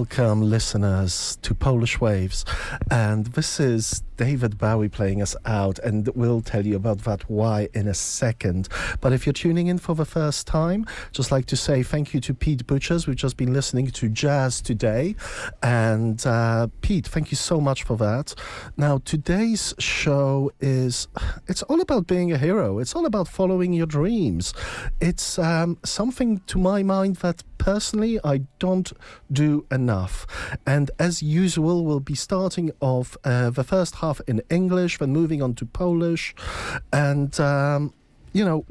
Welcome, listeners, to Polish Waves. And this is David Bowie playing us out, and we'll tell you about that why in a second. But if you're tuning in for the first time, just like to say thank you to Pete Butchers. We've just been listening to jazz today. And Pete, thank you so much for that. Now, today's show it's all about being a hero. It's all about following your dreams. It's something, to my mind, that personally I don't do enough. And as usual, we'll be starting off the first half in English, then moving on to Polish. And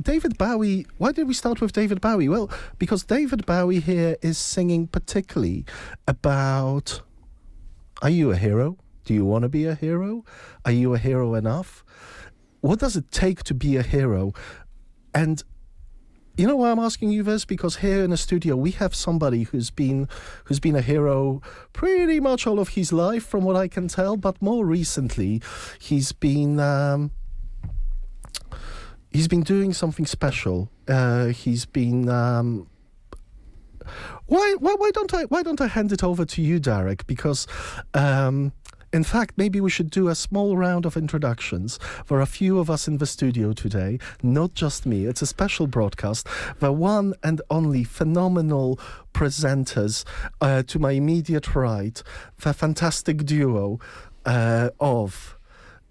David Bowie, why did we start with David Bowie? Well, because David Bowie here is singing particularly about, are you a hero? Do you want to be a hero? Are you a hero enough? What does it take to be a hero? And you know why I'm asking you this? Because here in the studio we have somebody who's been a hero pretty much all of his life, from what I can tell. But more recently, he's been doing something special. He's been. Why don't I hand it over to you, Darek? Because. In fact, maybe we should do a small round of introductions. There are a few of us in the studio today, not just me. It's a special broadcast. The one and only phenomenal presenters to my immediate right, the fantastic duo of...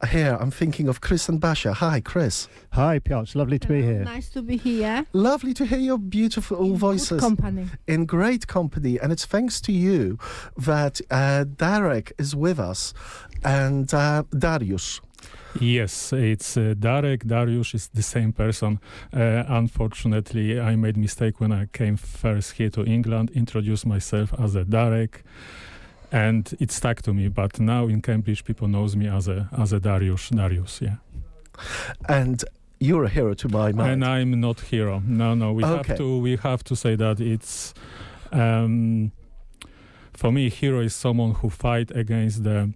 Here, I'm thinking of Chris and Basia. Hi, Chris. Hi, Piotr. Lovely to be here. Nice to be here. Lovely to hear your beautiful voices. In good company. In great company. And it's thanks to you that Darek is with us. And Dariusz. Yes, it's Darek. Dariusz is the same person. Unfortunately, I made mistake when I came first here to England, introduced myself as a Darek. And it stuck to me, but now in Cambridge, people knows me as a Dariusz, yeah. And you're a hero to my mind. And I'm not hero. No. We have to say that it's for me, hero is someone who fight against the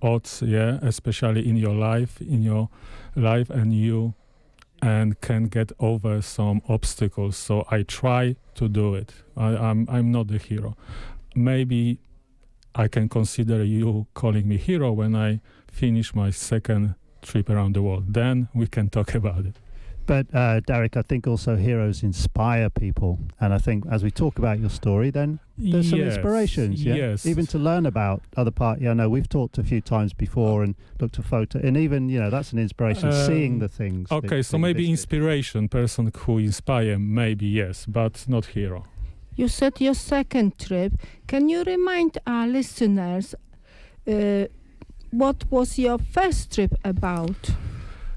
odds, yeah, especially in your life, and can get over some obstacles. So I try to do it. I'm not the hero. Maybe I can consider you calling me hero when I finish my second trip around the world. Then we can talk about it. But Darek, I think also heroes inspire people. And I think as we talk about your story, then there's some inspirations, yeah? Yes. Even to learn about other parts. Yeah, I know we've talked a few times before and looked at photo. And even, that's an inspiration, seeing the things. Okay, so maybe inspiration, person who inspire, maybe yes, but not hero. You said your second trip. Can you remind our listeners what was your first trip about?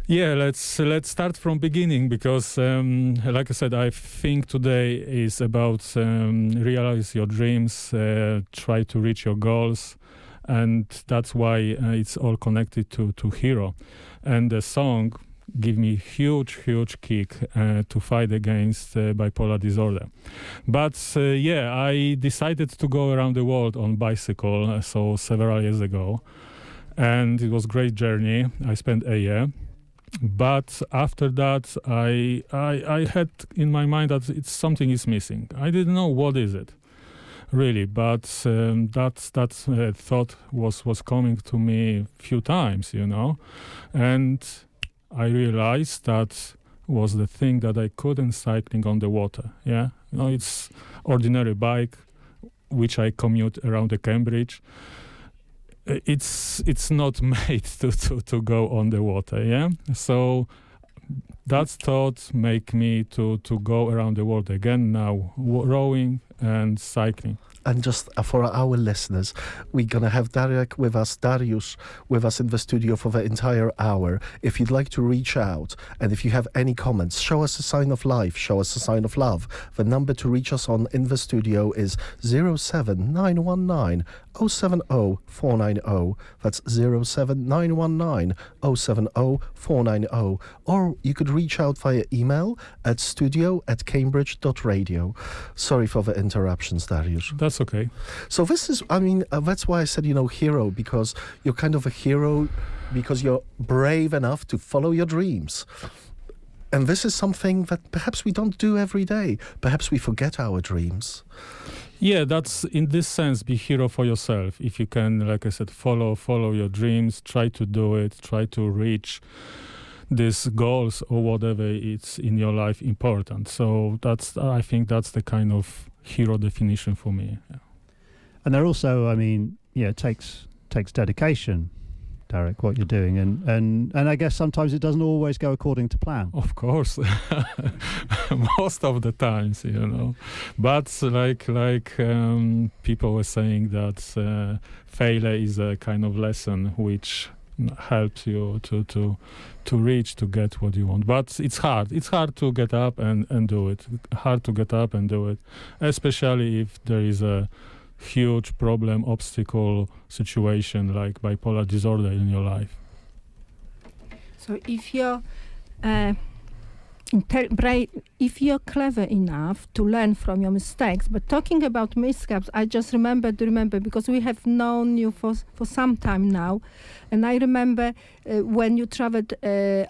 Yeah, let's start from beginning, because like I said, I think today is about realize your dreams, try to reach your goals, and that's why it's all connected to hero. And the song give me huge kick to fight against bipolar disorder. But I decided to go around the world on bicycle, so several years ago, and it was a great journey. I spent a year, but after that I had in my mind that something is missing. I didn't know what is it really, but that thought was coming to me a few times, and I realized that was the thing that I couldn't cycling on the water. Yeah, it's ordinary bike, which I commute around the Cambridge. It's not made to go on the water. Yeah, so that thought make me to go around the world again now, rowing and cycling. And just for our listeners, we're going to have Dariusz with us in the studio for the entire hour. If you'd like to reach out, and if you have any comments, show us a sign of life, show us a sign of love. The number to reach us on in the studio is 07919 070 490. That's 07919 070 490. Or you could reach out via email at studio@cambridge.radio. Sorry for the interruptions, Dariusz. That's okay. So this is, that's why I said, hero, because you're kind of a hero because you're brave enough to follow your dreams. And this is something that perhaps we don't do every day. Perhaps we forget our dreams. Yeah, that's in this sense, be hero for yourself. If you can, like I said, follow your dreams, try to do it, try to reach these goals or whatever it's in your life important. So I think that's the kind of hero definition for me. Yeah. And there also, I mean, it takes dedication, Derek, what you're doing, and I guess sometimes it doesn't always go according to plan. Of course, most of the times, But like people were saying that failure is a kind of lesson which helps you to get what you want. But it's hard. It's hard to get up and do it. Hard to get up and do it, especially if there is a huge problem, obstacle, situation like bipolar disorder in your life. So if you're if you're clever enough to learn from your mistakes, but talking about missteps, I just remember because we have known you for some time now, and I remember when you traveled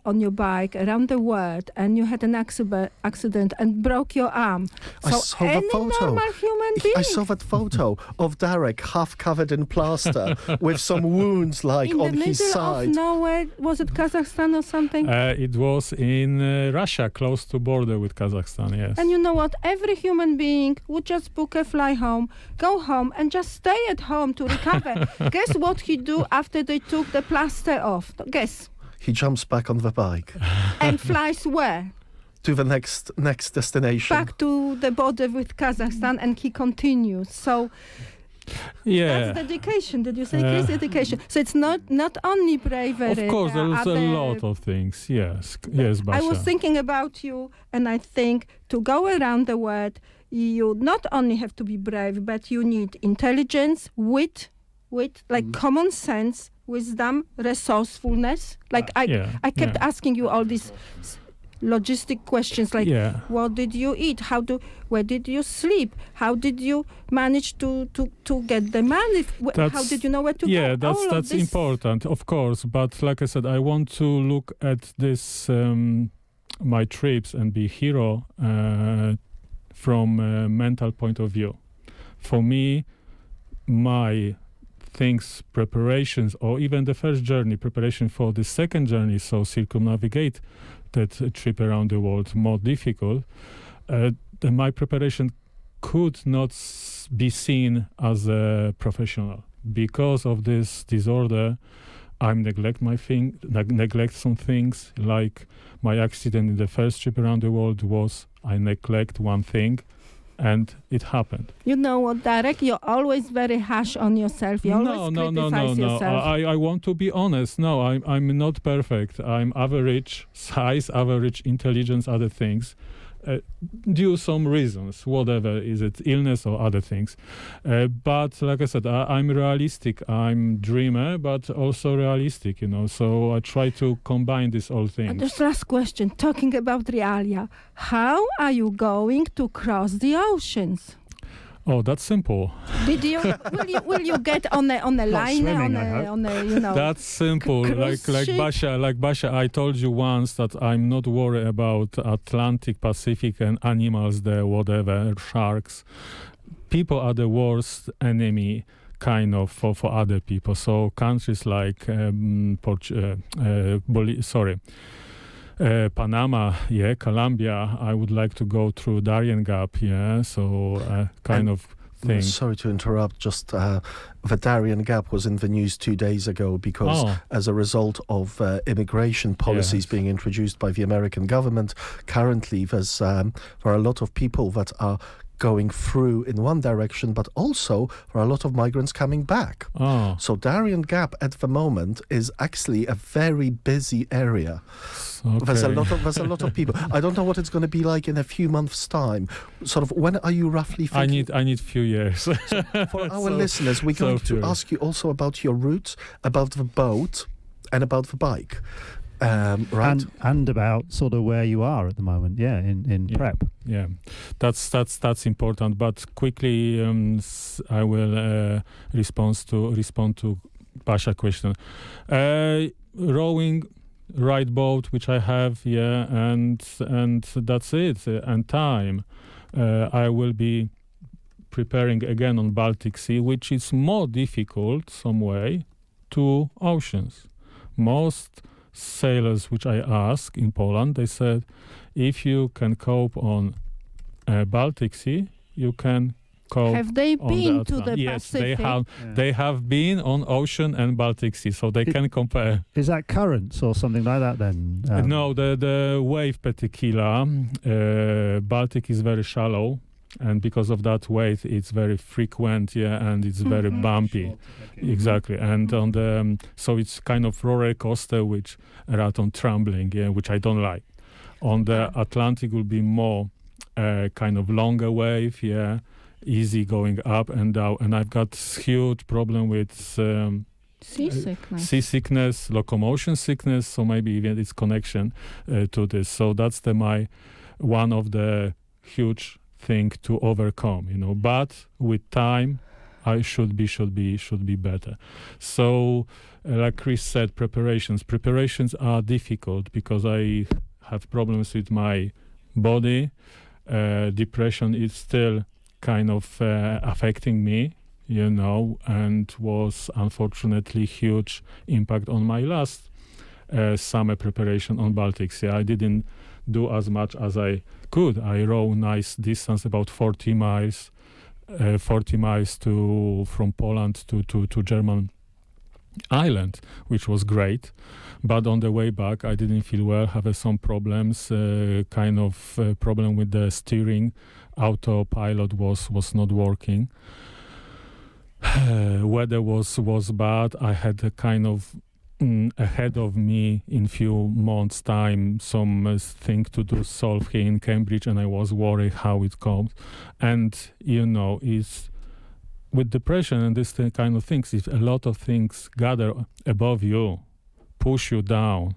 on your bike around the world and you had an accident and broke your arm. I saw the photo. Normal human being. I saw that photo of Derek half covered in plaster with some wounds like on his side. In the middle of nowhere, was it Kazakhstan or something? It was in Russia, close to border with Kazakhstan, yes. And you know what? Every human being would just book a fly home, go home, and just stay at home to recover. Guess what he do after they took the plaster off? Guess. He jumps back on the bike. And flies where? To the next destination. Back to the border with Kazakhstan, and he continues. So that's dedication. Did you say Chris? Dedication. So it's not only bravery. Of course, there's a lot of things. Yes, Basia. I was thinking about you, and I think to go around the world, you not only have to be brave, but you need intelligence, wit, like common sense, wisdom, resourcefulness. Like I kept asking you all these logistic questions, like what did you eat, where did you sleep, how did you manage to get the money, how did you know where to go? That's important, of course, but like I said, I want to look at this my trips and be hero from a mental point of view. For me, my things, preparations, or even the first journey, preparation for the second journey, so circumnavigate that trip around the world, more difficult. My preparation could not be seen as a professional. Because of this disorder, I neglect some things, like my accident in the first trip around the world was I neglect one thing, and it happened. You know what, Derek? You're always very harsh on yourself. You always criticize yourself. I want to be honest. No, I'm not perfect. I'm average size, average intelligence, other things. Due some reasons, whatever, is it illness or other things. But like I said, I'm realistic. I'm dreamer, but also realistic, So I try to combine these all things. And just last question, talking about realia, how are you going to cross the oceans? Oh, that's simple. Did you? Will you get on a liner on a That's simple. Like Basia, I told you once that I'm not worried about Atlantic, Pacific, and animals there, whatever, sharks. People are the worst enemy, kind of, for other people. So countries like Panama, Colombia, I would like to go through Darien Gap, so kind of thing. Sorry to interrupt, just the Darien Gap was in the news 2 days ago because as a result of immigration policies being introduced by the American government, currently there are a lot of people that are going through in one direction, but also there are a lot of migrants coming back. So Darien Gap at the moment is actually a very busy area. Okay. There's a lot of people. I don't know what it's going to be like in a few months' time. Sort of, when are you roughly thinking? I need few years. So for our listeners, we're going to ask you also about your route, about the boat, and about the bike. Right, and about sort of where you are at the moment, in prep. Yeah, that's important. But quickly, I will respond to Basia's question. Rowing, right boat, which I have, and that's it. And time, I will be preparing again on Baltic Sea, which is more difficult some way to oceans. Most sailors which I asked in Poland, they said, if you can cope on Baltic Sea, you can cope. Have they on been to the Yes, Pacific? they have been on ocean and Baltic Sea, so they can compare. Is that currents or something like that then? No, the wave particular, Baltic is very shallow, and because of that wave, it's very frequent, and it's very bumpy. Exactly, and on the so it's kind of roller coaster, which rat on trembling, which I don't like. On the Atlantic will be more kind of longer wave, easy going up and down, and I've got huge problem with seasickness, locomotion sickness, so maybe even its connection to this. So that's my one of the huge thing to overcome, but with time I should be better. So like Chris said, preparations are difficult because I have problems with my body. Depression is still kind of affecting me, and was unfortunately huge impact on my last summer preparation on Baltic Sea. I didn't do as much as I could. I row nice distance, about 40 miles from Poland to German island, which was great. But on the way back, I didn't feel well, have some problems, problem with the steering. Autopilot was not working. Weather was bad. I had a kind of ahead of me in few months' time some thing to solve here in Cambridge, and I was worried how it comes. And it's with depression and this kind of things, if a lot of things gather above you, push you down,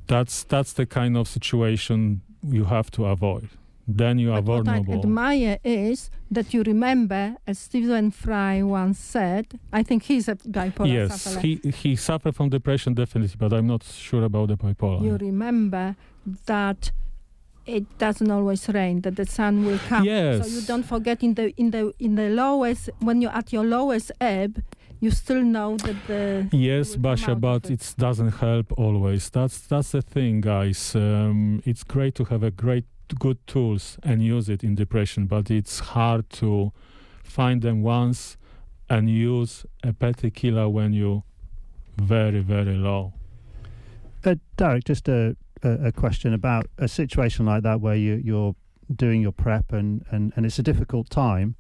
that's the kind of situation you have to avoid. Then you are vulnerable. What I admire is that you remember, as Stephen Fry once said, I think he's a bipolar sufferer. Yes, he suffered from depression definitely, but I'm not sure about the bipolar. You remember that it doesn't always rain, that the sun will come. Yes. So you don't forget in the lowest, when you're at your lowest ebb, you still know that the... Yes, Basia, but it doesn't help always. That's the thing, guys. It's great to have good tools and use it in depression, but it's hard to find them once and use a painkiller when you're very, very low. Derek, just a question about a situation like that where you're doing your prep and it's a difficult time,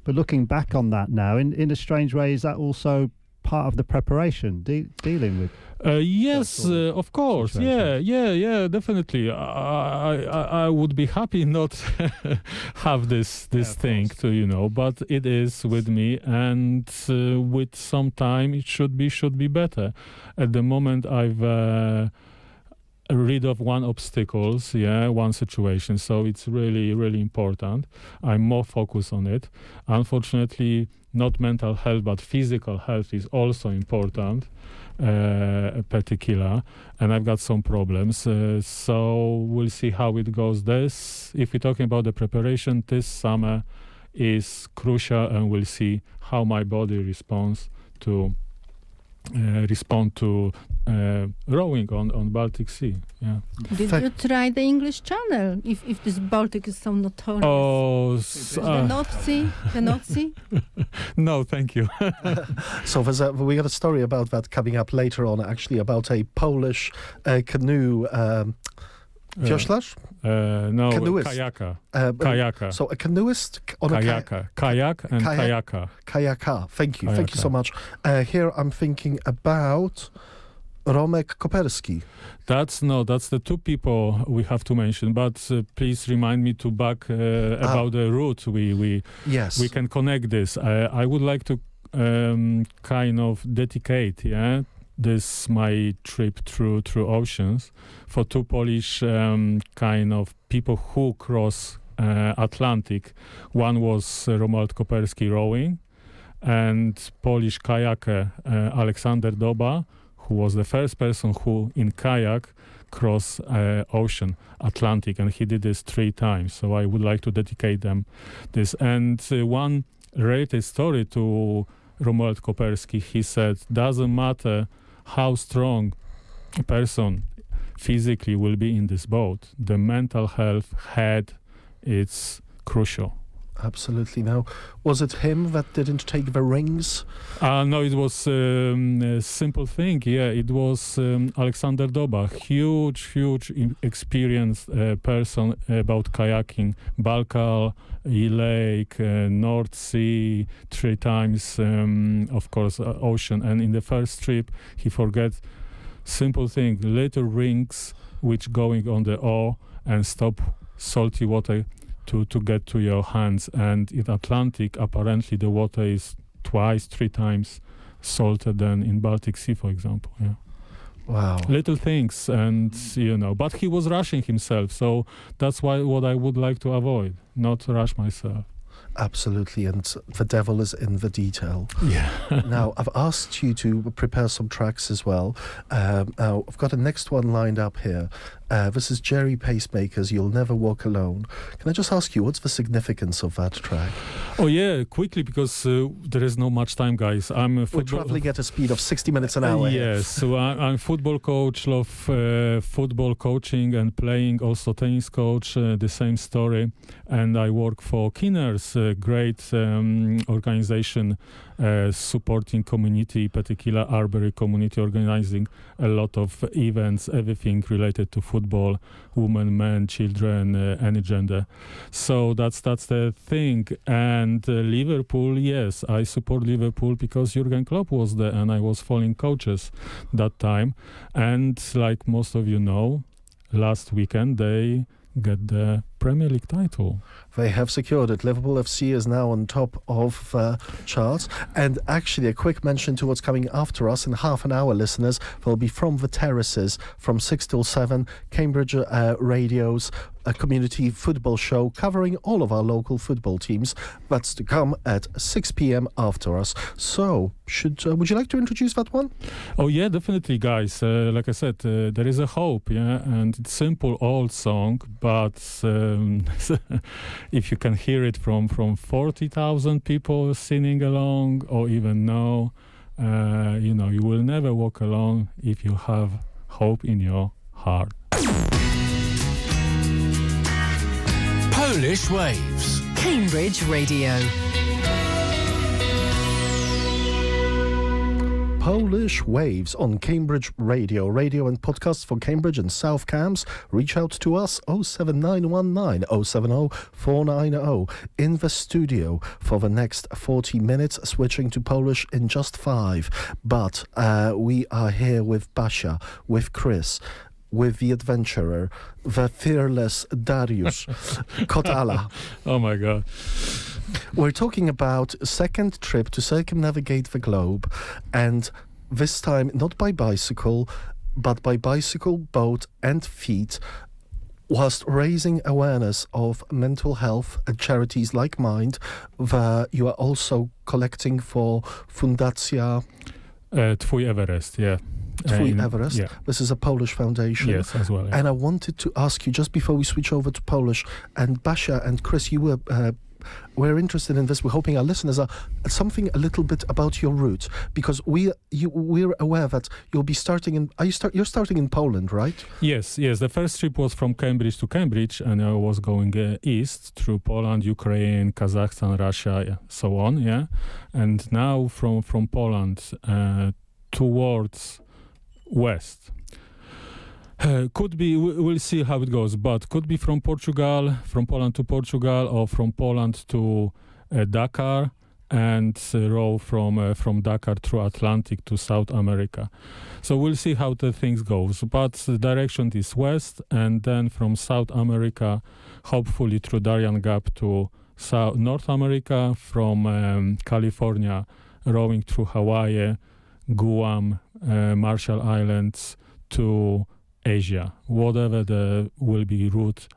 but looking back on that now, in a strange way, is that also part of the preparation, dealing with? Yes, of course. Yeah, definitely. I would be happy not have this thing to, but it is with me, and with some time it should be better. At the moment I've rid of one situation, so it's really, really important. I'm more focused on it. Unfortunately, not mental health, but physical health is also important, particular, and I've got some problems. So we'll see how it goes. If we're talking about the preparation, this summer is crucial, and we'll see how my body responds to rowing on Baltic Sea. Yeah. Did you try the English Channel? If this Baltic is so notorious. The North Sea? No, thank you. So we got a story about that coming up later on, actually, about a Polish canoe. Wioślarz? No, canoeist. Kayaker. So a canoeist on kayak and kayaker. Kayaker. Thank you so much. Here I'm thinking about Romek Koperski. That's the two people we have to mention. But please remind me to back about the route. We can connect this. I would like to kind of dedicate, this my trip through oceans for two Polish kind of people who cross Atlantic. One was Romuald Koperski rowing, and Polish kayaker Aleksander Doba, who was the first person who in kayak cross ocean, Atlantic, and he did this 3 times. So I would like to dedicate them this. And one related story to Romuald Koperski, he said, doesn't matter how strong a person physically will be in this boat, the mental health it's crucial. Absolutely. Now, was it him that didn't take the rings? No, it was a simple thing. Yeah, it was Alexander Doba, huge experienced person about kayaking, Baikal Lake, North Sea, 3 times, of course, ocean. And in the first trip, he forgot simple thing, little rings which going on the oar and stop salty water to get to your hands. And in Atlantic, apparently the water is 2-3 times salter than in Baltic Sea, for example. Yeah. Wow. Little things, and but he was rushing himself, so that's what I would like to avoid, not rush myself. Absolutely, and the devil is in the detail. Yeah. Now, I've asked you to prepare some tracks as well. Now, I've got a next one lined up here. This is Jerry Pacemakers, You'll Never Walk Alone. Can I just ask you, what's the significance of that track? Oh, yeah, quickly, because there is no much time, guys. I'm a We're traveling at a speed of 60 minutes an hour. Yes, so I'm football coach, love football coaching and playing, also tennis coach, the same story. And I work for Kinners, a great organization supporting community, particular Arbery community, organizing a lot of events, everything related to football, women, men, children, any gender. So that's the thing. And Liverpool, yes, I support Liverpool because Jurgen Klopp was there and I was following coaches that time. And like most of you know, last weekend they get the Premier League title. They have secured it. Liverpool FC is now on top of charts. And actually, a quick mention to what's coming after us in half an hour, listeners, will be From the Terraces from 6 till 7, Cambridge Radio's a community football show covering all of our local football teams. That's to come at 6 p.m. after us. So, would you like to introduce that one? Oh yeah, definitely, guys. Like I said, there is a hope, yeah, and it's simple old song, but if you can hear it from 40,000 people singing along, or even now, you will never walk alone if you have hope in your heart. Polish Waves. Cambridge Radio. Polish Waves on Cambridge Radio. Radio and podcasts for Cambridge and South Cambs. Reach out to us 07919 070 490 in the studio for the next 40 minutes, switching to Polish in just 5. But we are here with Basia, with Chris, with the adventurer, the fearless Dariusz Kotala. Oh my God. We're talking about a second trip to circumnavigate the globe, and this time not by bicycle, but by bicycle, boat and feet, whilst raising awareness of mental health at charities like Mind. You are also collecting for Fundacja Twój Everest, yeah. Twój Everest. Yeah. This is a Polish foundation. Yes, as well. Yeah. And I wanted to ask you, just before we switch over to Polish, and Basia and Chris, you we're interested in this. We're hoping our listeners are something a little bit about your roots, because we're aware that you'll be starting in. You're starting in Poland, right? Yes. The first trip was from Cambridge to Cambridge, and I was going east through Poland, Ukraine, Kazakhstan, Russia, so on. Yeah, and now from Poland towards west. Could be, we'll see how it goes, but could be from Poland to Portugal, or from Poland to Dakar, and row from Dakar through Atlantic to South America. So we'll see how the things goes, but the direction is west, and then from South America, hopefully through Darien Gap to North America, from California, rowing through Hawaii, Guam, Marshall Islands to Asia. Whatever will be route,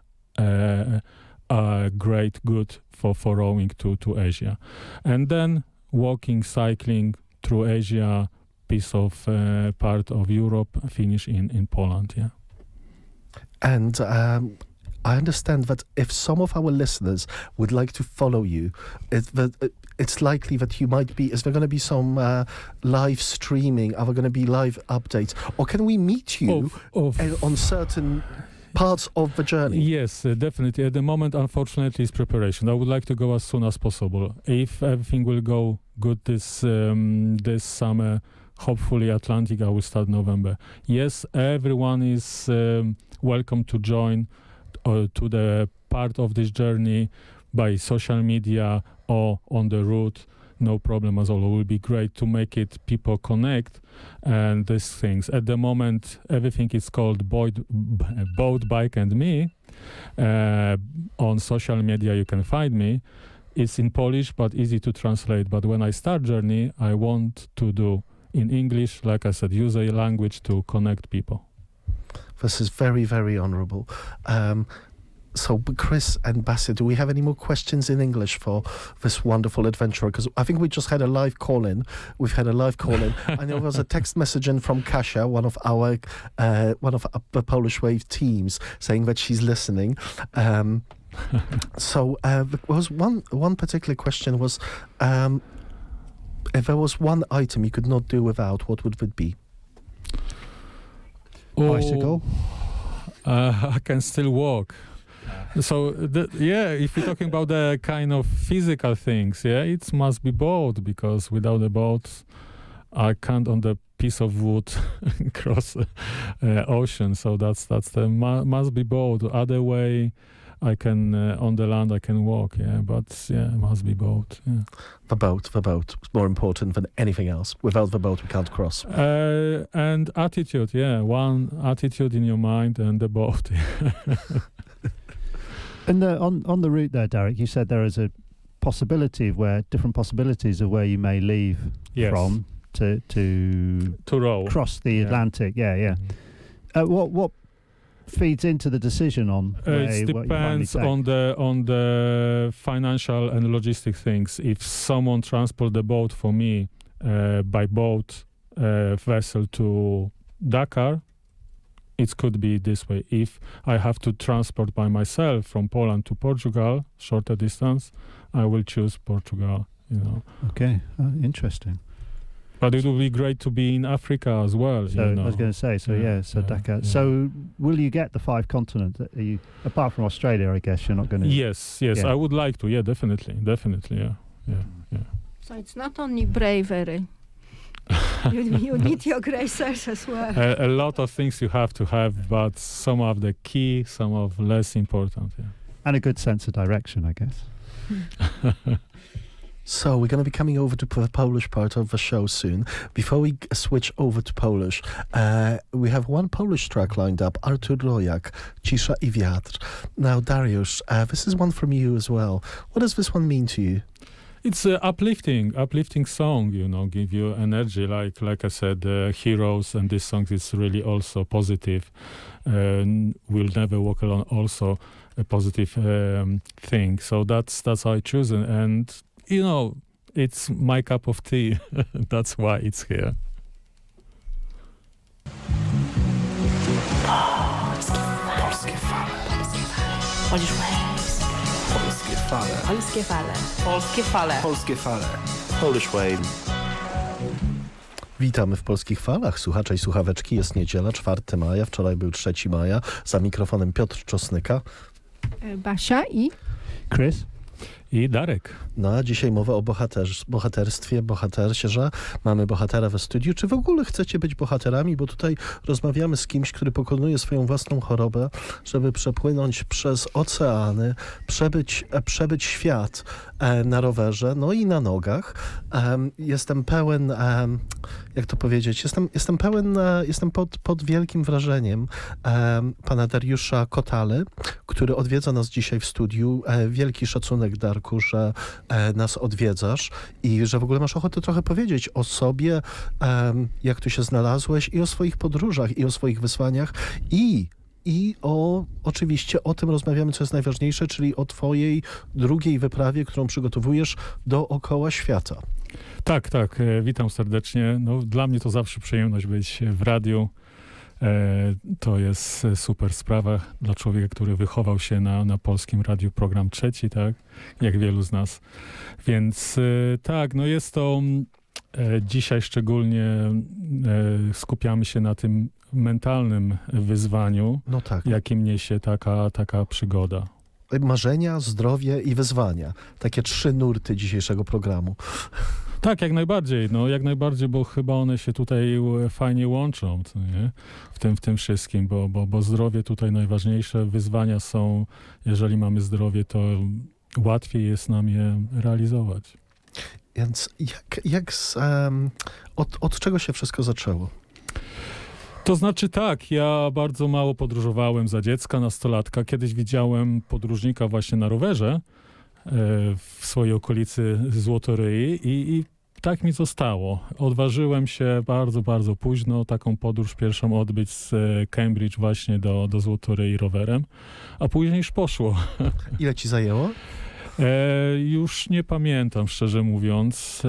great, good for rowing to Asia. And then walking, cycling through Asia, piece of part of Europe, finish in Poland, yeah. And I understand that if some of our listeners would like to follow you, it's likely that you might be. Is there going to be some live streaming? Are there going to be live updates? Or can we meet you on certain parts of the journey? Yes, definitely. At the moment, unfortunately, it's preparation. I would like to go as soon as possible. If everything will go good this summer, hopefully Atlantic, I will start November. Yes, everyone is welcome to join to the part of this journey by social media or on the route. No problem at all. It will be great to make it people connect and these things. At the moment, everything is called Boat, Bike and Me. On social media, you can find me. It's in Polish, but easy to translate. But when I start journey, I want to do in English, like I said, use a language to connect people. This is very, very honourable. So, Chris and Basia, do we have any more questions in English for this wonderful adventurer? Because I think we just had a live call-in. We've had a live call-in. I know there was a text message in from Kasia, one of the Polish Wave teams, saying that she's listening. So, there was one particular question was, if there was one item you could not do without, what would it be? Bicycle. I can still walk. So, if you're talking about the kind of physical things, it must be boat, because without a boat, I can't on the piece of wood cross ocean. So that's the must be boat. Other way, I can on the land I can walk. But it must be boat. Yeah. The boat is more important than anything else. Without the boat, we can't cross. And attitude. One attitude in your mind and the boat. And on the route there, Derek, you said there is a possibility of different possibilities of where you may leave from to row, cross the Atlantic. What feeds into the decision on it depends on the financial and logistic things. If someone transport the boat for me by boat vessel to Dakar, it could be this way. If I have to transport by myself from Poland to Portugal, shorter distance, I will choose Portugal. Okay, interesting. But it would be great to be in Africa as well. So I was going to say, Dakar. Yeah. So will you get the 5 continents? Are you, apart from Australia, I guess you're not going to. Yes, I would like to. Yeah, definitely. Yeah. So it's not only bravery. you need your gracers as well. A lot of things you have to have, but some of the key, some of less important. Yeah. And a good sense of direction, I guess. So we're going to be coming over to the Polish part of the show soon. Before we switch over to Polish, we have one Polish track lined up, Artur Rojak, Cisza I Wiatr. Now, Dariusz, this is one from you as well. What does this one mean to you? It's an uplifting song, give you energy. Like I said, Heroes, and this song is really also positive. We'll Never Walk Alone, also a positive thing. So that's how I choose it. And, it's my cup of tea. That's why it's here. Polskie fale. Polish Waves. Polskie fale. Polskie fale. Polskie fale. Polskie fale. Polish Wave. Witamy w Polskich Falach. Słuchacze i słuchaweczki. Jest niedziela, 4 maja. Wczoraj był 3 maja. Za mikrofonem Piotr Czosnyka. Basia i Chris. I Darek. No a dzisiaj mowa o bohaterstwie, bohaterze. Mamy bohatera we studiu. Czy w ogóle chcecie być bohaterami? Bo tutaj rozmawiamy z kimś, który pokonuje swoją własną chorobę, żeby przepłynąć przez oceany, przebyć świat na rowerze, no i na nogach. Jestem pełen, jak to powiedzieć, jestem pod wielkim wrażeniem pana Dariusza Kotaly, który odwiedza nas dzisiaj w studiu. Wielki szacunek, Darku, że nas odwiedzasz i że w ogóle masz ochotę trochę powiedzieć o sobie, jak tu się znalazłeś i o swoich podróżach i o swoich wyzwaniach i oczywiście o tym rozmawiamy, co jest najważniejsze, czyli o twojej drugiej wyprawie, którą przygotowujesz dookoła świata. Tak, witam serdecznie. No, dla mnie to zawsze przyjemność być w radiu. To jest super sprawa dla człowieka, który wychował się na Polskim Radiu Program Trzeci, tak? Jak wielu z nas. Więc tak, no jest to dzisiaj szczególnie skupiamy się na tym mentalnym wyzwaniu, No tak. jakim niesie taka przygoda. Marzenia, zdrowie i wyzwania. Takie 3 nurty dzisiejszego programu. Tak, jak najbardziej, bo chyba one się tutaj fajnie łączą, co nie? W tym wszystkim, bo zdrowie tutaj najważniejsze, wyzwania są, jeżeli mamy zdrowie, to łatwiej jest nam je realizować. Więc od czego się wszystko zaczęło? To znaczy tak, ja bardzo mało podróżowałem za dziecka, nastolatka. Kiedyś widziałem podróżnika właśnie na rowerze w swojej okolicy Złotoryi i tak mi zostało. Odważyłem się bardzo, bardzo późno taką podróż pierwszą odbyć z Cambridge właśnie do Złotoryi rowerem, a później już poszło. Ile ci zajęło? Już nie pamiętam, szczerze mówiąc,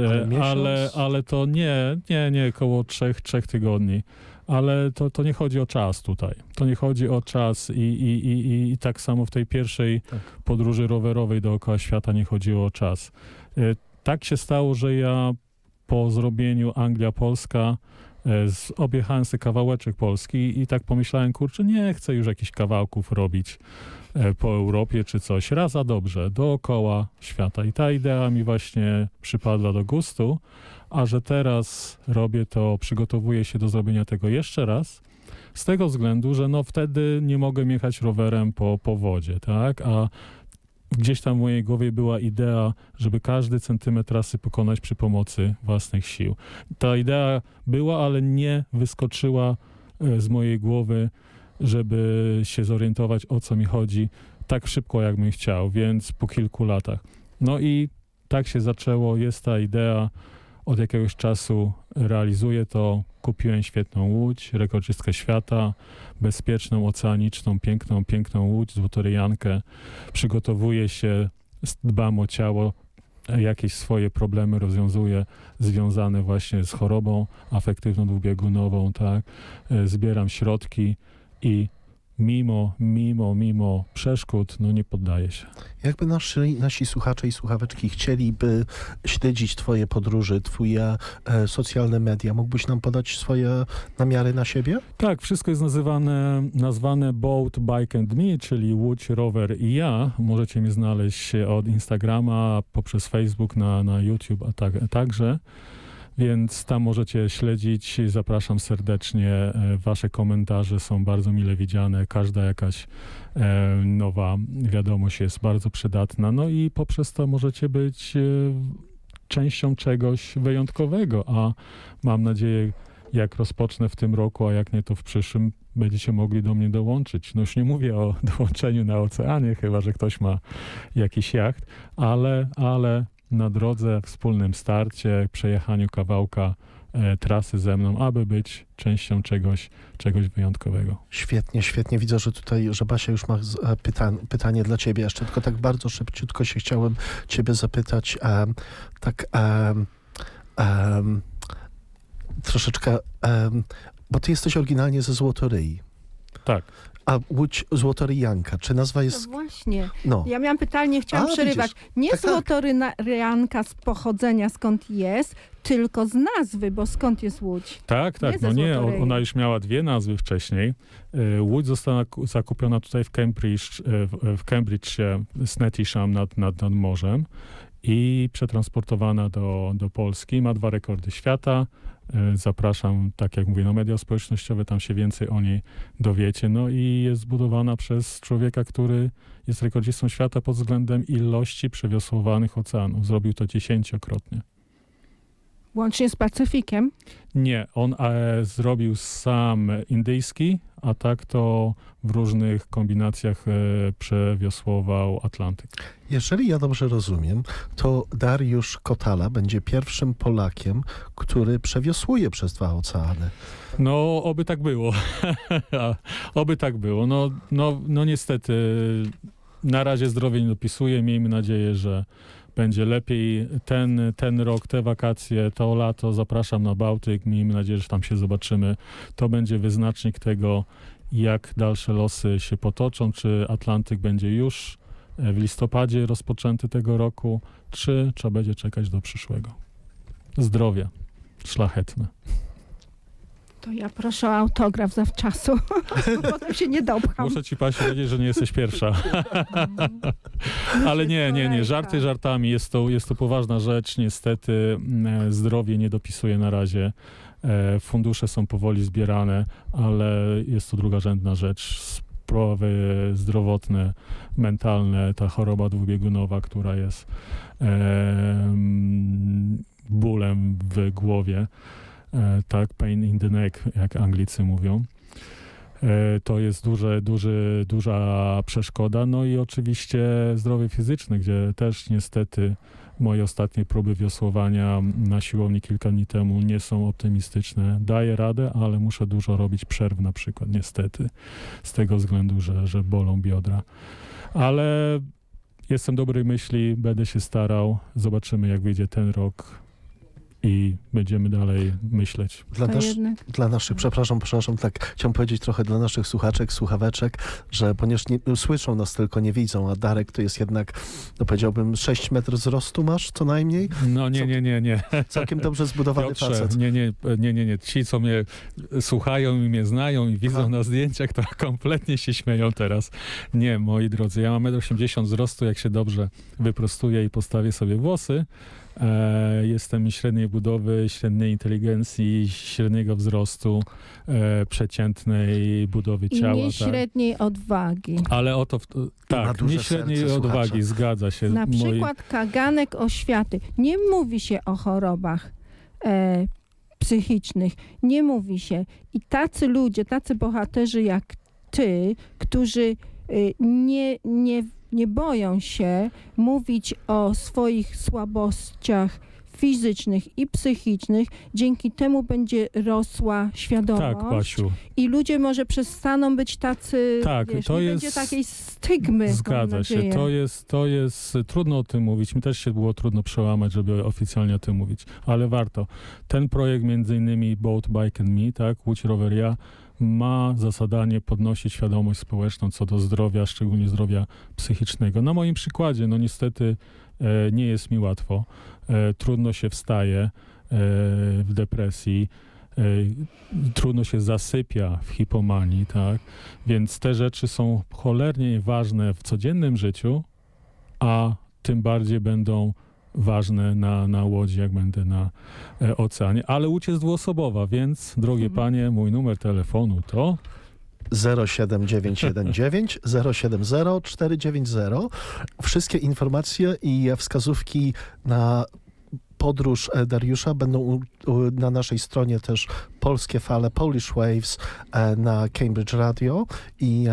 ale to nie, koło 3 tygodni. Ale to nie chodzi o czas tutaj. To nie chodzi o czas i tak samo w tej pierwszej podróży rowerowej dookoła świata nie chodziło o czas. Tak się stało, że ja po zrobieniu Anglia-Polska objechałem sobie kawałeczek Polski i tak pomyślałem, kurczę, nie chcę już jakichś kawałków robić po Europie czy coś. Raz a dobrze, dookoła świata. I ta idea mi właśnie przypadła do gustu, a że teraz robię to, przygotowuję się do zrobienia tego jeszcze raz, z tego względu, że no wtedy nie mogę jechać rowerem po wodzie, tak? A gdzieś tam w mojej głowie była idea, żeby każdy centymetr trasy pokonać przy pomocy własnych sił. Ta idea była, ale nie wyskoczyła z mojej głowy, żeby się zorientować, o co mi chodzi, tak szybko, jak bym chciał, więc po kilku latach. No i tak się zaczęło, jest ta idea, od jakiegoś czasu realizuję to, kupiłem świetną łódź, rekordzistkę świata, bezpieczną, oceaniczną, piękną łódź, złotoryjankę, przygotowuję się, dbam o ciało, jakieś swoje problemy rozwiązuję związane właśnie z chorobą afektywną dwubiegunową, tak, zbieram środki i mimo przeszkód, no nie poddaję się. Jakby nasi słuchacze i słuchaweczki chcieliby śledzić twoje podróże, twoje socjalne media, mógłbyś nam podać swoje namiary na siebie? Tak, wszystko jest nazwane Boat, Bike and Me, czyli Łódź, Rower i ja. Możecie mnie znaleźć od Instagrama, poprzez Facebook, na YouTube, a także. Więc tam możecie śledzić. Zapraszam serdecznie. Wasze komentarze są bardzo mile widziane. Każda jakaś nowa wiadomość jest bardzo przydatna. No i poprzez to możecie być częścią czegoś wyjątkowego. A mam nadzieję, jak rozpocznę w tym roku, a jak nie to w przyszłym, będziecie mogli do mnie dołączyć. No już nie mówię o dołączeniu na oceanie, chyba że ktoś ma jakiś jacht, ale na drodze, wspólnym starcie, przejechaniu kawałka trasy ze mną, aby być częścią czegoś wyjątkowego. Świetnie. Widzę, że tutaj, że Basia już ma pytanie dla ciebie. Jeszcze tylko tak bardzo szybciutko się chciałem ciebie zapytać. Troszeczkę, bo ty jesteś oryginalnie ze Złotoryi. Tak. A Łódź Złotoryjanka, czy nazwa jest... No właśnie. No. Ja miałam pytanie, chciałam przerywać. Widzisz. Nie Tak. Złotoryjanka z pochodzenia, skąd jest, tylko z nazwy, bo skąd jest Łódź? Tak, Nie ze no nie, Złotoryi. ona już miała 2 nazwy wcześniej. Łódź została zakupiona tutaj w Cambridge, z Netisham nad morzem i przetransportowana do Polski. Ma 2 rekordy świata. Zapraszam, tak jak mówię, na media społecznościowe, tam się więcej o niej dowiecie. No i jest zbudowana przez człowieka, który jest rekordzistą świata pod względem ilości przewiosłowanych oceanów. Zrobił to 10-krotnie. Łącznie z Pacyfikiem? Nie, on zrobił sam indyjski, a tak to w różnych kombinacjach przewiosłował Atlantyk. Jeżeli ja dobrze rozumiem, to Dariusz Kotala będzie pierwszym Polakiem, który przewiosłuje przez 2 oceany. No, oby tak było. Oby tak było. No niestety, na razie zdrowie nie dopisuje. Miejmy nadzieję, że będzie lepiej. Ten rok, te wakacje, to lato zapraszam na Bałtyk. Miejmy nadzieję, że tam się zobaczymy. To będzie wyznacznik tego, jak dalsze losy się potoczą, czy Atlantyk będzie już w listopadzie rozpoczęty tego roku, czy trzeba będzie czekać do przyszłego. Zdrowia szlachetne. To ja proszę o autograf zawczasu, bo potem się nie dopcham. Muszę ci, Pasiu, powiedzieć, że nie jesteś pierwsza. Ale nie, żarty żartami. Jest to poważna rzecz. Niestety zdrowie nie dopisuje na razie. Fundusze są powoli zbierane, ale jest to drugorzędna rzecz. Sprawy zdrowotne, mentalne, ta choroba dwubiegunowa, która jest bólem w głowie, tak, pain in the neck, jak Anglicy mówią. To jest duża przeszkoda. No i oczywiście zdrowie fizyczne, gdzie też niestety moje ostatnie próby wiosłowania na siłowni kilka dni temu nie są optymistyczne. Daję radę, ale muszę dużo robić przerw na przykład, niestety. Z tego względu, że bolą biodra. Ale jestem dobrej myśli, będę się starał. Zobaczymy, jak wyjdzie ten rok i będziemy dalej myśleć. Dla naszych, przepraszam, tak chciałem powiedzieć trochę dla naszych słuchaczek, słuchaweczek, że ponieważ słyszą nas tylko, nie widzą, a Darek to jest jednak, no powiedziałbym, 6 metrów wzrostu masz co najmniej? No nie. Całkiem dobrze zbudowany Piotrze, facet. Nie. Ci, co mnie słuchają i mnie znają i widzą na zdjęciach, to kompletnie się śmieją teraz. Nie, moi drodzy, ja mam 1,80 m wzrostu, jak się dobrze wyprostuję i postawię sobie włosy. Jestem średniej budowy, średniej inteligencji, średniego wzrostu, przeciętnej budowy ciała. I nie średniej odwagi. Ale tak, nie średniej odwagi, zgadza się. Na przykład kaganek oświaty. Nie mówi się o chorobach psychicznych. Nie mówi się. I tacy ludzie, tacy bohaterzy jak ty, którzy nie boją się mówić o swoich słabościach fizycznych i psychicznych. Dzięki temu będzie rosła świadomość. Tak, Basiu. I ludzie może przestaną być tacy, tak, wiesz, to nie jest, będzie takiej stygmy. Zgadza się. To jest trudno o tym mówić. Mi też się było trudno przełamać, żeby oficjalnie o tym mówić. Ale warto. Ten projekt, między innymi Boat, Bike and Me, tak, Łódź, Rower, ja, ma za zadanie podnosić świadomość społeczną co do zdrowia, szczególnie zdrowia psychicznego. Na moim przykładzie, no niestety nie jest mi łatwo. Trudno się wstaje w depresji, trudno się zasypia w hipomanii, tak? Więc te rzeczy są cholernie ważne w codziennym życiu, a tym bardziej będą ważne na łodzi, jak będę na oceanie. Ale łódź jest dwuosobowa, więc, drogie panie, mój numer telefonu to 07919 070 490. Wszystkie informacje i wskazówki na podróż Dariusza będą na naszej stronie też Polskie Fale, Polish Waves na Cambridge Radio i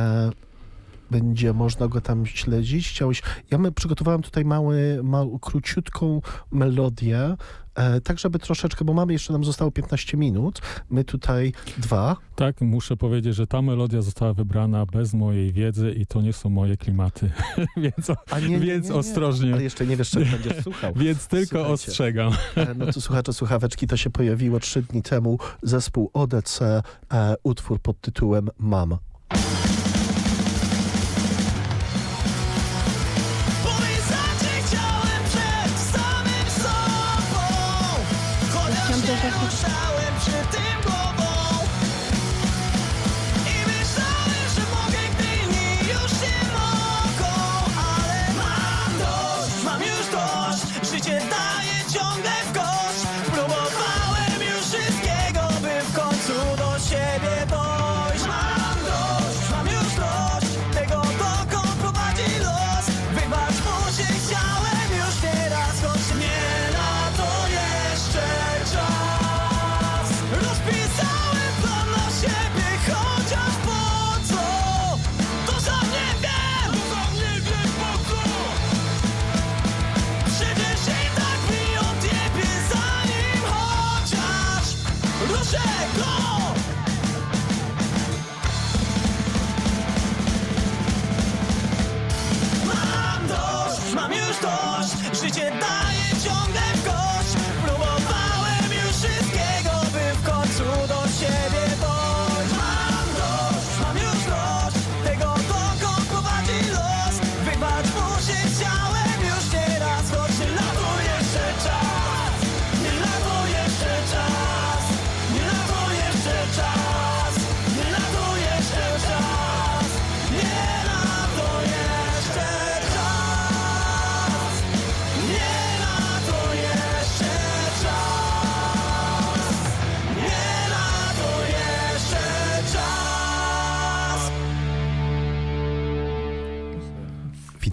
będzie można go tam śledzić. Przygotowałem tutaj króciutką melodię, tak żeby troszeczkę, bo nam zostało 15 minut, my tutaj 2. Tak, muszę powiedzieć, że ta melodia została wybrana bez mojej wiedzy i to nie są moje klimaty, więc ostrożnie. Ale jeszcze nie wiesz, czego będziesz słuchał. Więc tylko ostrzegam. No to słuchacze, słuchaweczki, to się pojawiło 3 dni temu, zespół ODC, utwór pod tytułem Mam. Ruszałem przy tym głową i myślałem, że mogę, gdy inni już nie mogą. Ale mam już dość, życie daje ciągle w kość. Próbowałem już wszystkiego, by w końcu do siebie dojść. Mam już dość tego, dokąd prowadzi los. Wybacz mu się chciałem już nieraz, choć nie na to jeszcze czas.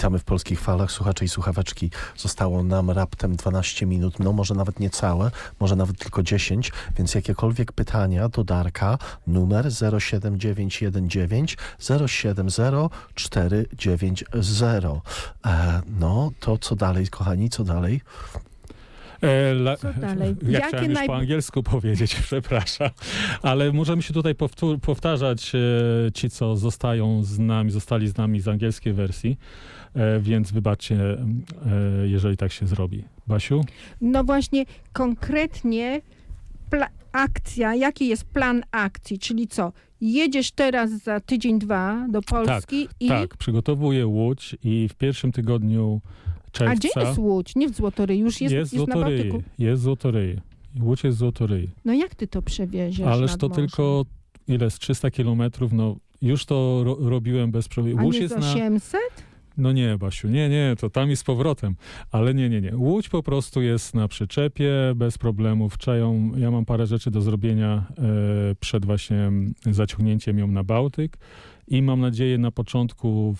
Witamy w Polskich Falach, słuchacze i słuchaczki. Zostało nam raptem 12 minut, no może nawet nie całe, może nawet tylko 10, więc jakiekolwiek pytania do Darka, numer 07919 070 no to co dalej, kochani, co dalej? Co dalej? Ja chciałem już po angielsku powiedzieć, przepraszam, ale możemy się tutaj powtarzać, ci co zostali z nami z angielskiej wersji, więc wybaczcie, jeżeli tak się zrobi. Basiu? No właśnie, konkretnie akcja, jaki jest plan akcji, czyli co? Jedziesz teraz za tydzień, dwa do Polski Tak, przygotowuję Łódź i w pierwszym tygodniu czerwca... A gdzie jest Łódź? Nie w Złotoryju, już jest na Bałtyku. Jest Złotoryj. Łódź jest Złotoryj. No jak ty to przewieziesz? Ależ to tylko, z 300 kilometrów, no już to robiłem bez problemu. A Łódź nie z 800? No nie, Basiu, nie, to tam i z powrotem. Ale nie. Łódź po prostu jest na przyczepie, bez problemów. Ja mam parę rzeczy do zrobienia przed właśnie zaciągnięciem ją na Bałtyk i mam nadzieję na początku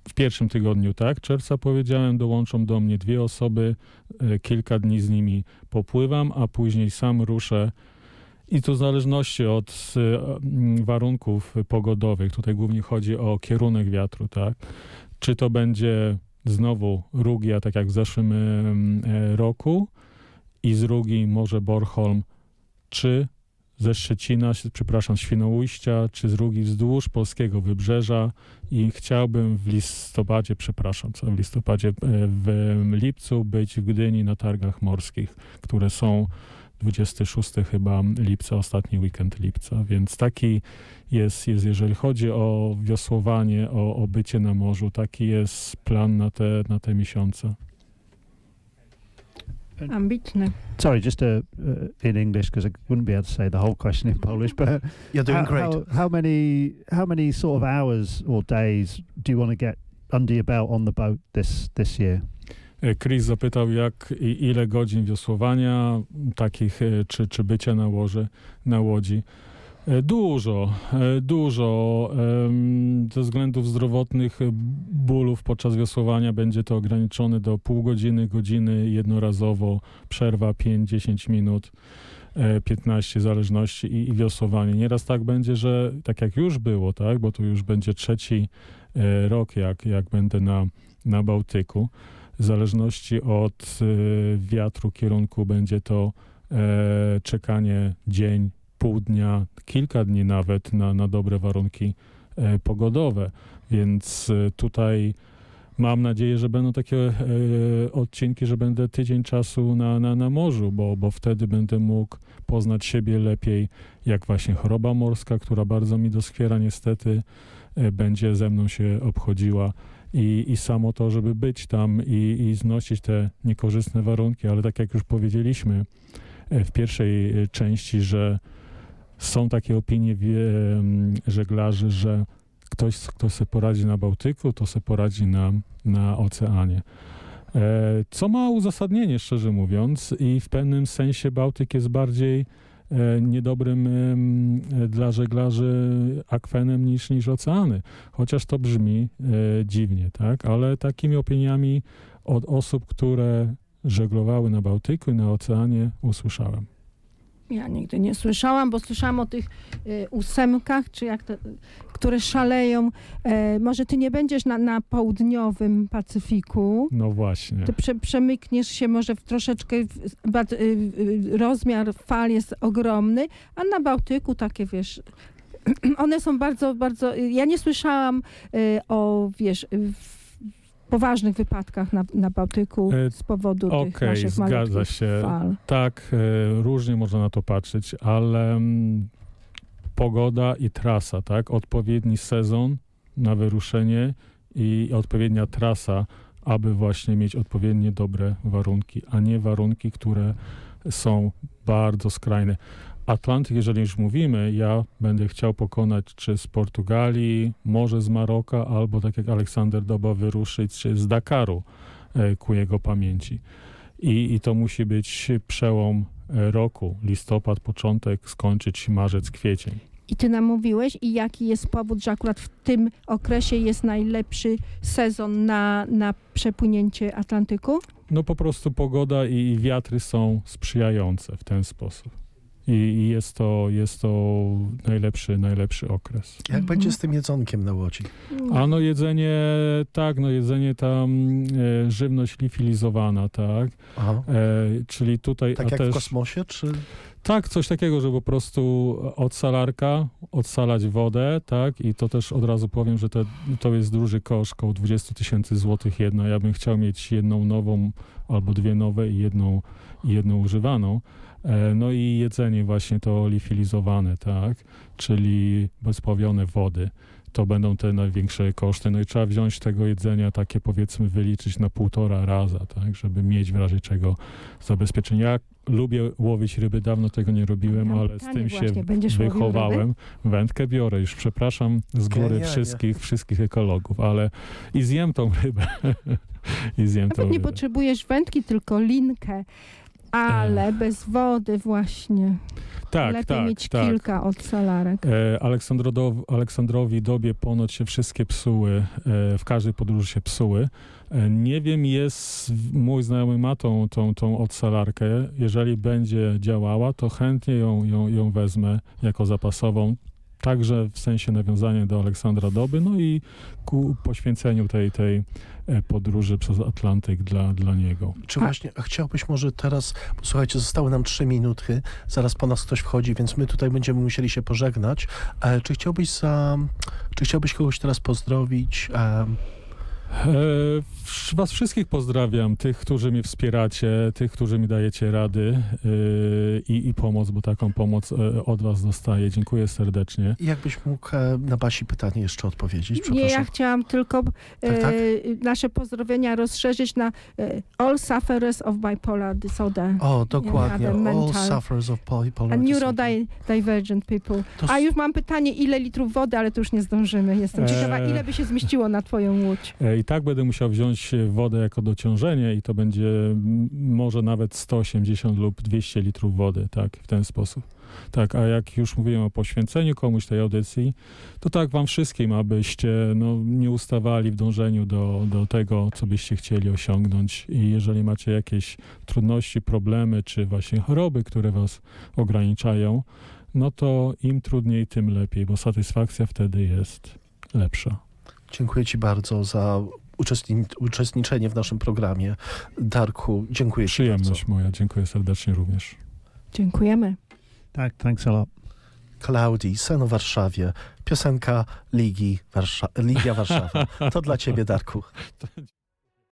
w pierwszym tygodniu, czerwca powiedziałem, dołączą do mnie 2 osoby, kilka dni z nimi popływam, a później sam ruszę. I tu w zależności od warunków pogodowych, tutaj głównie chodzi o kierunek wiatru, Czy to będzie znowu Rugia, tak jak w zeszłym roku i z Rugii może Bornholm, czy ze Szczecina, Świnoujścia, czy z Rugii wzdłuż polskiego wybrzeża i chciałbym w lipcu być w Gdyni na targach morskich, które są 26 chyba lipca, ostatni weekend lipca, więc taki jest jeżeli chodzi o wiosłowanie, o bycie na morzu, taki jest plan na te miesiące. Ambitny. Sorry, just in English, because I wouldn't be able to say the whole question in Polish, but You're doing great. How many sort of hours or days do you want to get under your belt on the boat this year? Chris zapytał, ile godzin wiosłowania takich, czy bycia na łodzi. Dużo. Ze względów zdrowotnych bólów podczas wiosłowania będzie to ograniczone do pół godziny jednorazowo, przerwa 5-10 minut, 15 w zależności i wiosłowanie. Nieraz tak będzie, że tak jak już było, bo to już będzie 3. rok, jak będę na Bałtyku. W zależności od wiatru, kierunku będzie to czekanie dzień, pół dnia, kilka dni nawet na dobre warunki pogodowe. Więc tutaj mam nadzieję, że będą takie odcinki, że będę tydzień czasu na morzu, bo wtedy będę mógł poznać siebie lepiej, jak właśnie choroba morska, która bardzo mi doskwiera niestety, będzie ze mną się obchodziła. I samo to, żeby być tam i znosić te niekorzystne warunki, ale tak jak już powiedzieliśmy w pierwszej części, że są takie opinie żeglarzy, że ktoś, kto sobie poradzi na Bałtyku, to sobie poradzi na oceanie. Co ma uzasadnienie, szczerze mówiąc, i w pewnym sensie Bałtyk jest bardziej niedobrym dla żeglarzy akwenem niż oceany. Chociaż to brzmi dziwnie, ale takimi opiniami od osób, które żeglowały na Bałtyku i na oceanie usłyszałem. Ja nigdy nie słyszałam, bo słyszałam o tych 8, czy jak to, które szaleją. Może ty nie będziesz na południowym Pacyfiku. No właśnie. Ty przemykniesz się może w troszeczkę, rozmiar fal jest ogromny, a na Bałtyku takie, wiesz, one są bardzo, bardzo... Ja nie słyszałam o, poważnych wypadkach na Bałtyku z powodu tych naszych zgadza się. Fal. Tak, różnie można na to patrzeć, ale pogoda i trasa, odpowiedni sezon na wyruszenie i odpowiednia trasa, aby właśnie mieć odpowiednie dobre warunki, a nie warunki, które są bardzo skrajne. Atlantyk, jeżeli już mówimy, ja będę chciał pokonać czy z Portugalii, może z Maroka, albo tak jak Aleksander Doba wyruszyć czy z Dakaru ku jego pamięci. I to musi być przełom roku, listopad, początek, skończyć marzec, kwiecień. I ty nam mówiłeś, i jaki jest powód, że akurat w tym okresie jest najlepszy sezon na przepłynięcie Atlantyku? No po prostu pogoda i wiatry są sprzyjające w ten sposób. I jest to najlepszy okres. Jak będzie z tym jedzonkiem na łodzi? A no jedzenie, tak, no jedzenie tam, żywność liofilizowana, tak. Czyli tutaj... Tak jak też, w kosmosie, czy... Tak, coś takiego, że po prostu odsalać wodę, tak, i to też od razu powiem, że to jest duży koszt, około 20 000 złotych jedna. Ja bym chciał mieć jedną nową albo dwie nowe i jedną używaną. No i jedzenie właśnie to liofilizowane, tak, czyli bezpławione wody. To będą te największe koszty. No i trzeba wziąć tego jedzenia takie, powiedzmy, wyliczyć na 1,5 raza, tak, żeby mieć w razie czego zabezpieczenie. Ja lubię łowić ryby, dawno tego nie robiłem, ale z tym się wychowałem. Wędkę biorę, już przepraszam z góry wszystkich ekologów, ale i zjem tą rybę. Nawet nie potrzebujesz wędki, tylko linkę. Ale bez wody właśnie. Lepiej mieć kilka odsalarek. Aleksandrowi Dobie ponoć się wszystkie psuły, w każdej podróży się psuły. Nie wiem, mój znajomy ma tą odsalarkę. Jeżeli będzie działała, to chętnie ją wezmę jako zapasową. Także w sensie nawiązania do Aleksandra Doby, no i ku poświęceniu tej podróży przez Atlantyk dla niego. Czy właśnie chciałbyś może teraz, posłuchajcie, zostały nam 3 minuty, zaraz po nas ktoś wchodzi, więc my tutaj będziemy musieli się pożegnać. Czy chciałbyś kogoś teraz pozdrowić? Was wszystkich pozdrawiam, tych, którzy mnie wspieracie, tych, którzy mi dajecie rady i pomoc, bo taką pomoc od was dostaję. Dziękuję serdecznie. Jakbyś mógł na Basi pytanie jeszcze odpowiedzieć? Nie, ja chciałam tylko nasze pozdrowienia rozszerzyć na all sufferers of bipolar disorder. O, dokładnie. All sufferers of bipolar and neurodivergent people. A już mam pytanie, ile litrów wody, ale to już nie zdążymy. Jestem ciekawa, ile by się zmieściło na twoją łódź. I tak będę musiał wziąć wodę jako dociążenie i to będzie może nawet 180 lub 200 litrów wody, tak, w ten sposób. Tak, a jak już mówiłem o poświęceniu komuś tej audycji, to tak wam wszystkim, abyście nie ustawali w dążeniu do tego, co byście chcieli osiągnąć i jeżeli macie jakieś trudności, problemy, czy właśnie choroby, które was ograniczają, no to im trudniej, tym lepiej, bo satysfakcja wtedy jest lepsza. Dziękuję ci bardzo za uczestniczenie w naszym programie. Darku, dziękuję ci bardzo. Przyjemność moja, dziękuję serdecznie również. Dziękujemy. Tak, thanks a lot. Klaudii, Sen o Warszawie, piosenka Ligia Warszawa. To dla ciebie, Darku.